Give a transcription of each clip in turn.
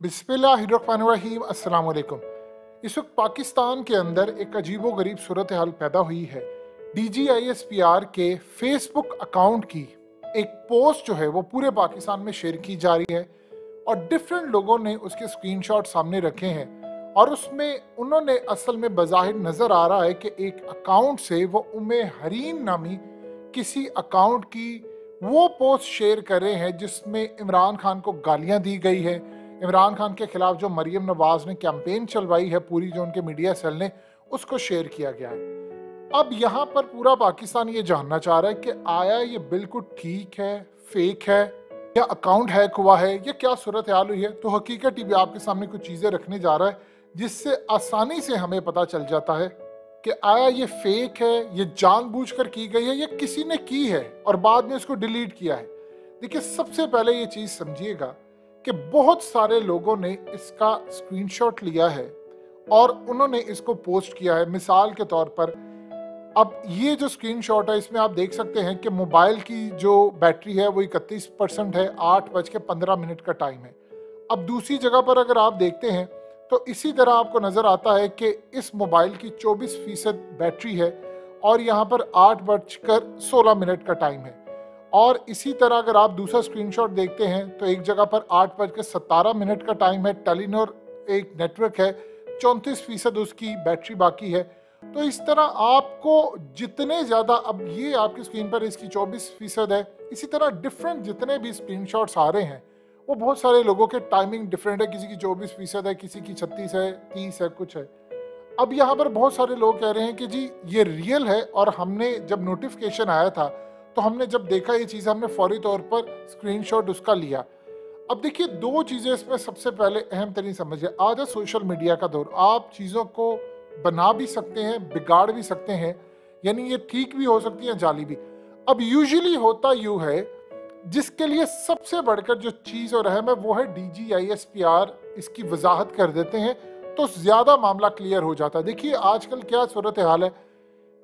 बिस्मिल्लाहिर्रहमानिर्रहीम अस्सलाम वालेकुम। इस वक्त पाकिस्तान के अंदर एक अजीबो गरीब सूरत हाल पैदा हुई है। DGISPR के फेसबुक अकाउंट की एक पोस्ट जो है वो पूरे पाकिस्तान में शेयर की जा रही है और डिफरेंट लोगों ने उसके स्क्रीनशॉट सामने रखे हैं और उसमें उन्होंने असल में बज़ाहिर नज़र आ रहा है कि एक अकाउंट से वो उम्मे हरीन नामी किसी अकाउंट की वो पोस्ट शेयर कर रहे हैं जिसमें इमरान खान को गालियां दी गई है। इमरान खान के खिलाफ जो मरियम नवाज ने कैंपेन चलवाई है पूरी, जो उनके मीडिया सेल ने, उसको शेयर किया गया है। अब यहाँ पर पूरा पाकिस्तान ये जानना चाह रहा है कि आया ये बिल्कुल ठीक है, फेक है, या अकाउंट हैक हुआ है, या क्या सूरत हाल हुई है। तो हकीकत टीवी आपके सामने कुछ चीज़ें रखने जा रहा है जिससे आसानी से हमें पता चल जाता है कि आया ये फेक है, ये जानबूझकर की गई है, या किसी ने की है और बाद में इसको डिलीट किया है। देखिए, सबसे पहले ये चीज़ समझिएगा कि बहुत सारे लोगों ने इसका स्क्रीनशॉट लिया है और उन्होंने इसको पोस्ट किया है। मिसाल के तौर पर, अब ये जो स्क्रीनशॉट है इसमें आप देख सकते हैं कि मोबाइल की जो बैटरी है वो 31% है, 8:15 का टाइम है। अब दूसरी जगह पर अगर आप देखते हैं तो इसी तरह आपको नज़र आता है कि इस मोबाइल की 24% बैटरी है और यहाँ पर 8:16 का टाइम है। और इसी तरह अगर आप दूसरा स्क्रीनशॉट देखते हैं तो एक जगह पर 8:17 का टाइम है। टेलीनॉर एक नेटवर्क है, 34% उसकी बैटरी बाकी है। तो इस तरह आपको जितने ज़्यादा, अब ये आपकी स्क्रीन पर इसकी 24% है, इसी तरह डिफरेंट जितने भी स्क्रीनशॉट्स आ रहे हैं वो बहुत सारे लोगों के टाइमिंग डिफरेंट है। किसी की 24% है, किसी की 36 है, 30 है, कुछ है। अब यहाँ पर बहुत सारे लोग कह रहे हैं कि जी ये रियल है, और हमने जब नोटिफिकेशन आया था तो हमने जब देखा ये चीज़, हमने फौरी तौर पर स्क्रीनशॉट उसका लिया। अब देखिए, दो चीज़ें इसमें सबसे पहले अहम तरीन समझिए। आज है सोशल मीडिया का दौर, आप चीज़ों को बना भी सकते हैं, बिगाड़ भी सकते हैं, यानी ये ठीक भी हो सकती है, जाली भी। अब यूजुअली होता यूँ है, जिसके लिए सबसे बढ़कर जो चीज़ और अहम है वो है DGISPR इसकी वजाहत कर देते हैं तो ज़्यादा मामला क्लियर हो जाता है। देखिए आजकल क्या सूरत हाल है,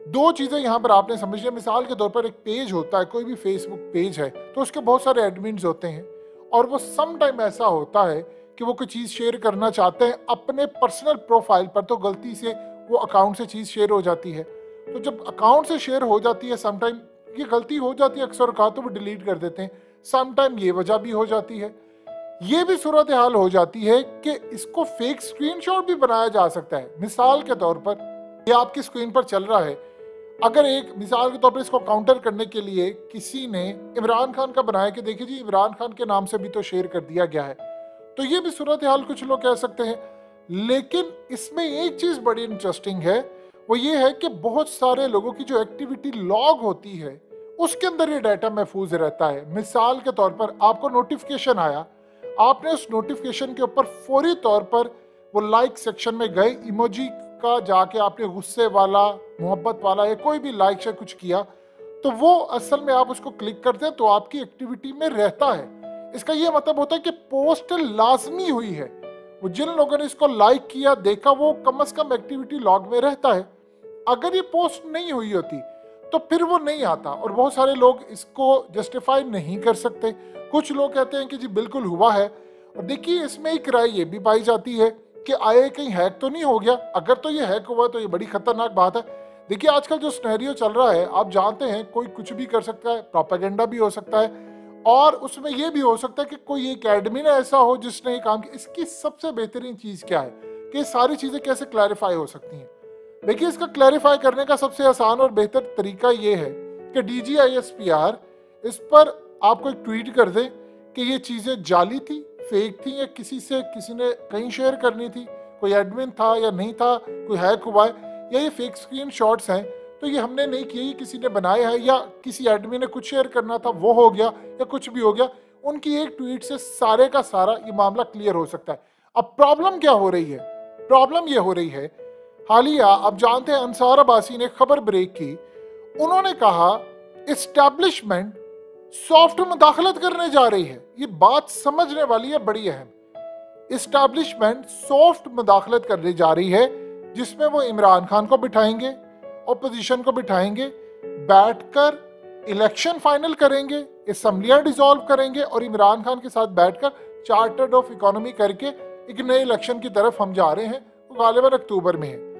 दो चीज़ें यहाँ पर आपने समझिए। मिसाल के तौर पर एक पेज होता है, कोई भी फेसबुक पेज है, तो उसके बहुत सारे एडमिन्स होते हैं और वो सम टाइम ऐसा होता है कि वो कोई चीज़ शेयर करना चाहते हैं अपने पर्सनल प्रोफाइल पर, तो गलती से वो अकाउंट से चीज़ शेयर हो जाती है। तो जब अकाउंट से शेयर हो जाती है, सम टाइम ये गलती हो जाती है, अक्सर का तो वो डिलीट कर देते हैं। सम टाइम ये वजह भी हो जाती है, ये भी सूरत हाल हो जाती है कि इसको फेक स्क्रीनशॉट भी बनाया जा सकता है। मिसाल के तौर पर ये आपकी स्क्रीन पर चल रहा है, अगर एक मिसाल के तौर पर इसको काउंटर करने के लिए किसी ने इमरान खान का बनाया कि देखिए जी इमरान खान के नाम से भी तो शेयर कर दिया गया है, तो ये भी सूरत हाल कुछ लोग कह सकते हैं। लेकिन इसमें एक चीज़ बड़ी इंटरेस्टिंग है, वो ये है कि बहुत सारे लोगों की जो एक्टिविटी लॉग होती है उसके अंदर ये डाटा महफूज रहता है। मिसाल के तौर पर आपको नोटिफिकेशन आया, आपने उस नोटिफिकेशन के ऊपर फौरी तौर पर वो लाइक सेक्शन में गए, इमोजी का जाके आपने गुस्से वाला, मोहब्बत वाला या कोई भी लाइक से कुछ किया, तो वो असल में आप उसको क्लिक करते हैं तो आपकी एक्टिविटी में रहता है। इसका ये मतलब होता है कि पोस्ट लाजमी हुई है, वो जिन लोगों ने इसको लाइक किया, देखा, वो कम से कम एक्टिविटी लॉग में रहता है। अगर ये पोस्ट नहीं हुई होती तो फिर वो नहीं आता, और बहुत सारे लोग इसको जस्टिफाई नहीं कर सकते। कुछ लोग कहते हैं कि जी बिल्कुल हुआ है। और देखिए, इसमें एक राय ये भी पाई जाती है कि आए कहीं हैक तो नहीं हो गया। अगर तो ये हैक हुआ तो ये बड़ी खतरनाक बात है। देखिए आजकल जो सिनेरियो चल रहा है, आप जानते हैं कोई कुछ भी कर सकता है, प्रोपेगेंडा भी हो सकता है, और उसमें यह भी हो सकता है कि कोई एक एडमिन ऐसा हो जिसने ये काम किया। इसकी सबसे बेहतरीन चीज़ क्या है कि सारी चीज़ें कैसे क्लैरिफाई हो सकती हैं। देखिए, इसका क्लैरिफाई करने का सबसे आसान और बेहतर तरीका ये है कि DGISPR इस पर आपको एक ट्वीट कर दे कि ये चीज़ें जाली थी, फेक थी, या किसी ने कहीं शेयर करनी थी, कोई एडमिन था या नहीं था, कोई हैक हुआ है, या ये फेक स्क्रीन शॉट्स हैं तो ये हमने नहीं किए, ये किसी ने बनाया है, या किसी एडमिन ने कुछ शेयर करना था वो हो गया, या कुछ भी हो गया। उनकी एक ट्वीट से सारे का सारा ये मामला क्लियर हो सकता है। अब प्रॉब्लम क्या हो रही है? प्रॉब्लम ये हो रही है, हालिया आप जानते हैं अंसार अब्बासी ने खबर ब्रेक की, उन्होंने कहा एस्टैब्लिशमेंट सॉफ्ट मुदाखलत करने जा रही है। ये बात समझने वाली है, बड़ी अहम। एस्टैब्लिशमेंट सॉफ्ट मुदाखलत करने जा रही है, जिसमें वो इमरान खान को बिठाएंगे, ऑपोजिशन को बिठाएंगे, बैठकर इलेक्शन फाइनल करेंगे, असम्बलियां डिसॉल्व करेंगे और इमरान खान के साथ बैठकर चार्टर्ड ऑफ इकोनॉमी करके एक नए इलेक्शन की तरफ हम जा रहे हैं, वो गालिबन अक्टूबर में है।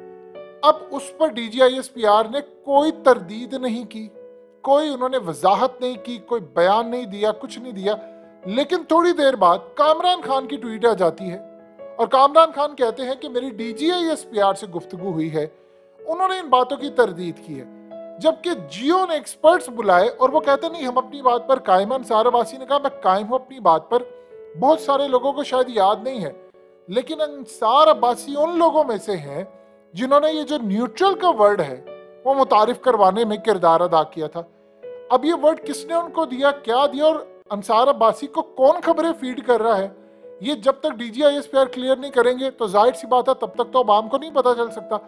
अब उस पर DGISPR ने कोई तरदीद नहीं की, कोई उन्होंने वजाहत नहीं की, कोई बयान नहीं दिया, कुछ नहीं दिया। लेकिन थोड़ी देर बाद कामरान खान की ट्वीट आ जाती है और कामरान खान कहते हैं कि मेरी DGISPR से गुफ्तगू हुई है, उन्होंने इन बातों की तरदीद की है। जबकि जियो ने एक्सपर्ट्स बुलाए और वो कहते नहीं हम अपनी बात पर कायम हैं। अंसार अब्बासी ने कहा मैं कायम हूं अपनी बात पर। बहुत सारे लोगों को शायद याद नहीं है, लेकिन अंसार अब्बासी उन लोगों में से हैं जिन्होंने ये जो न्यूट्रल का वर्ड है वो मुतारिफ करवाने में किरदार अदा किया था। अब ये वर्ड किसने उनको दिया, क्या दिया और अंसार अब्बासी को कौन खबरें फीड कर रहा है, ये जब तक DGISPR क्लियर नहीं करेंगे तो जाहिर सी बात है तब तक तो आवाम को नहीं पता चल सकता।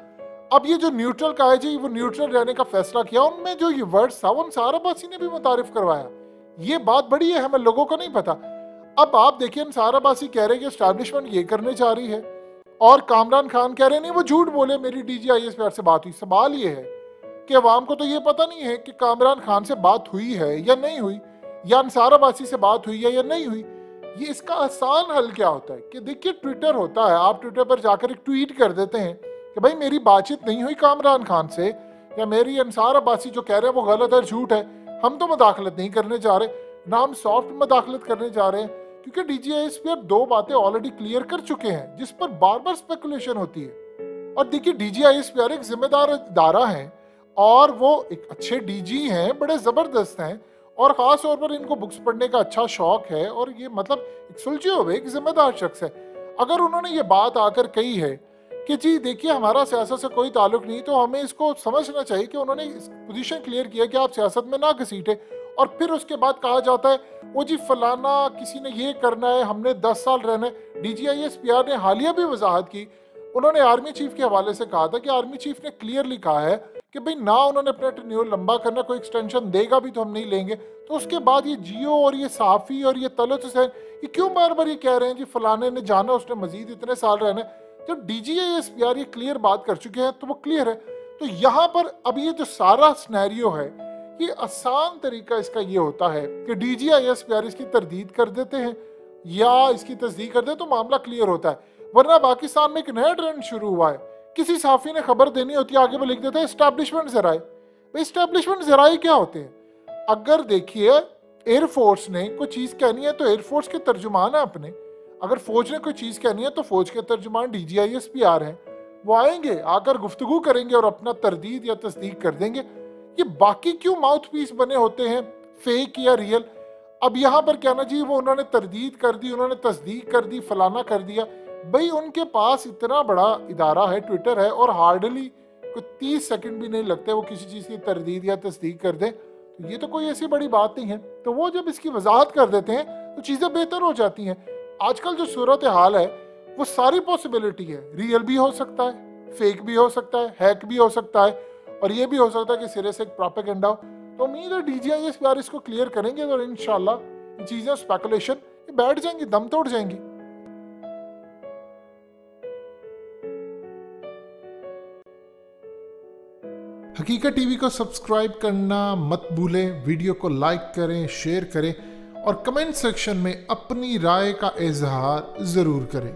अब ये जो न्यूट्रल का है जी, वो न्यूट्रल रहने का फैसला किया, उनमें जो ये वर्ड्स था वो अंसार अब्बासी ने भी मुतारिफ करवाया। ये बात बड़ी है, हमें लोगों को नहीं पता। अब आप देखिए अंसार अब्बासी कह रहे हैं कि एस्टैब्लिशमेंट ये करने जा रही है और कामरान खान कह रहे नहीं वो झूठ बोले, मेरी DGISPR से बात हुई। सवाल ये है कि अवाम को तो ये पता नहीं है कि कामरान खान से बात हुई है या नहीं हुई, या अंसार अब्बासी से बात हुई है या नहीं हुई। ये इसका आसान हल क्या होता है कि देखिए ट्विटर होता है, आप ट्विटर पर जाकर एक ट्वीट कर देते हैं कि भाई मेरी बातचीत नहीं हुई कामरान खान से, या मेरी अंसार अब्बासी जो कह रहे हैं वो गलत है, झूठ है, हम तो मदाखलत नहीं करने जा रहे, ना हम सॉफ्ट मदाखलत करने जा रहे हैं, क्योंकि DGISPR दो बातें ऑलरेडी क्लियर कर चुके हैं जिस पर बार बार स्पेकुलेशन होती है। और देखिए DGISPR एक जिम्मेदार इदारा है और वो एक अच्छे DG हैं, बड़े ज़बरदस्त हैं, और ख़ास तौर पर इनको बुक्स पढ़ने का अच्छा शौक है, और ये मतलब एक सुलझे हुए एक जिम्मेदार शख्स है। अगर उन्होंने ये बात आकर कही है कि जी देखिए हमारा सियासत से कोई ताल्लुक नहीं, तो हमें इसको समझना चाहिए कि उन्होंने इस पोजीशन क्लियर किया कि आप सियासत में ना घसीटे। और फिर उसके बाद कहा जाता है वो जी फलाना किसी ने ये करना है, हमने 10 साल रहना है। DGISPR ने हालिया भी वजाहत की, उन्होंने आर्मी चीफ के हवाले से कहा था कि आर्मी चीफ ने क्लियरली कहा है कि भाई ना उन्होंने अपना टेन्योर लंबा करना, कोई एक्सटेंशन देगा भी तो हम नहीं लेंगे। तो उसके बाद ये जियो और ये साफ़ी और ये तलत हुसैन ये क्यों बार बार ये कह रहे हैं जी फलाने ने जाना, उसने मजीद इतने साल रहना है। जब DGISPR ये क्लियर बात कर चुके हैं तो वो क्लियर है। तो यहाँ पर अब ये जो सारा सिनेरियो है, ये आसान तरीका इसका ये होता है कि DGISPR इसकी तरदीद कर देते हैं या इसकी तस्दीक कर दे तो मामला क्लियर होता है। वरना पाकिस्तान में एक नया ट्रेंड शुरू हुआ है, किसी साफी ने खबर देनी होती है आगे वो लिख देता है एस्टैब्लिशमेंट ज़राए। भाई एस्टैब्लिशमेंट ज़राए क्या होते हैं? अगर देखिए एयरफोर्स ने कोई चीज़ कहनी है तो एयरफोर्स के तर्जुमान है अपने, अगर फौज ने कोई चीज़ कहनी है तो फौज के तर्जुमान DGISPR हैं, वो आएंगे आकर गुफ्तगू करेंगे और अपना तरदीद या तस्दीक कर देंगे। ये बाकी क्यों माउथ पीस बने होते हैं, फेक या रियल? अब यहाँ पर कहना जी वो उन्होंने तरदीद कर दी, उन्होंने तस्दीक कर दी, फलाना कर दिया। भाई उनके पास इतना बड़ा इदारा है, ट्विटर है, और हार्डली कोई 30 सेकंड भी नहीं लगते वो किसी चीज़ की तरदीद या तस्दीक कर दें। तो ये तो कोई ऐसी बड़ी बात नहीं है। तो वो जब इसकी वजाहत कर देते हैं तो चीज़ें बेहतर हो जाती हैं। आजकल जो सूरत हाल है वो सारी पॉसिबिलिटी है, रियल भी हो सकता है, फेक भी हो सकता है, हैक भी हो सकता है, और ये भी हो सकता है कि सिरे से एक प्रोपेगेंडा हो। तो उम्मीद है DGISPR इसको क्लियर करेंगे और इंशाल्लाह ये चीज़ें स्पेकुलेशन बैठ जाएंगी, दम तोड़ जाएंगी। हकीकत टीवी को सब्सक्राइब करना मत भूलें, वीडियो को लाइक करें, शेयर करें और कमेंट सेक्शन में अपनी राय का इजहार ज़रूर करें।